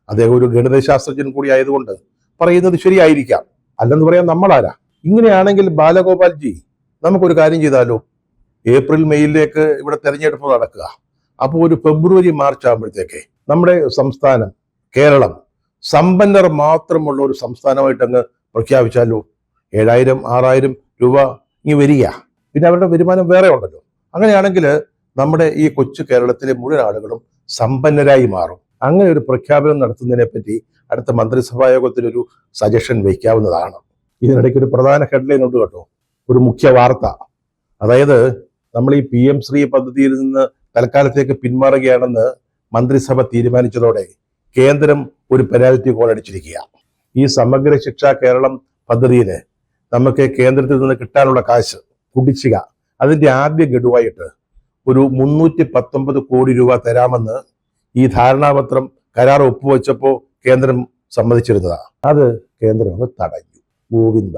അദ്ദേഹം ഒരു ഗണിതശാസ്ത്രജ്ഞൻ കൂടി ആയതുകൊണ്ട് പറയുന്നത് ശരിയായിരിക്കാം. അല്ലെന്ന് പറയാൻ നമ്മളാരാ? ഇങ്ങനെയാണെങ്കിൽ ബാലഗോപാൽജി, നമുക്കൊരു കാര്യം ചെയ്താലോ? ഏപ്രിൽ മെയ്യിലേക്ക് ഇവിടെ തെരഞ്ഞെടുപ്പ് നടക്കുക. അപ്പോൾ ഒരു ഫെബ്രുവരി മാർച്ച് ആകുമ്പോഴത്തേക്ക് നമ്മുടെ സംസ്ഥാനം കേരളം സമ്പന്നർ മാത്രമുള്ള ഒരു സംസ്ഥാനമായിട്ട് അങ്ങ് പ്രഖ്യാപിച്ചാലോ? 7,000-6,000 രൂപ ഇനി വരിക. പിന്നെ അവരുടെ വരുമാനം വേറെ ഉണ്ടല്ലോ. അങ്ങനെയാണെങ്കിൽ നമ്മുടെ ഈ കൊച്ചു കേരളത്തിലെ മുഴുവൻ ആളുകളും സമ്പന്നരായി മാറും. അങ്ങനെ ഒരു പ്രഖ്യാപനം നടത്തുന്നതിനെ പറ്റി അടുത്ത മന്ത്രിസഭാ യോഗത്തിൽ ഒരു സജഷൻ വയ്ക്കാവുന്നതാണ്. ഇതിനിടയ്ക്ക് ഒരു പ്രധാന ഹെഡ്ലൈൻ ഉണ്ട് കേട്ടോ, ഒരു മുഖ്യ വാർത്ത. അതായത് നമ്മൾ ഈ PM ശ്രീ പദ്ധതിയിൽ നിന്ന് തൽക്കാലത്തേക്ക് പിന്മാറുകയാണെന്ന് മന്ത്രിസഭ തീരുമാനിച്ചതോടെ കേന്ദ്രം ഒരു പെനാൽറ്റി കോൾ അടിച്ചിരിക്കുക. ഈ സമഗ്ര ശിക്ഷാ കേരളം പദ്ധതിയിൽ നമുക്ക് കേന്ദ്രത്തിൽ നിന്ന് കിട്ടാനുള്ള കാശ് കുടിശ്ശിക, അതിന്റെ ആദ്യ ഗഡുവായിട്ട് ഒരു 319 കോടി രൂപ തരാമെന്ന് ഈ ധാരണാപത്രം കരാർ ഒപ്പുവെച്ചപ്പോൾ കേന്ദ്രം സമ്മതിച്ചിരുന്നതാണ്. അത് കേന്ദ്രം അങ്ങ് തടഞ്ഞു. ഗോവിന്ദ.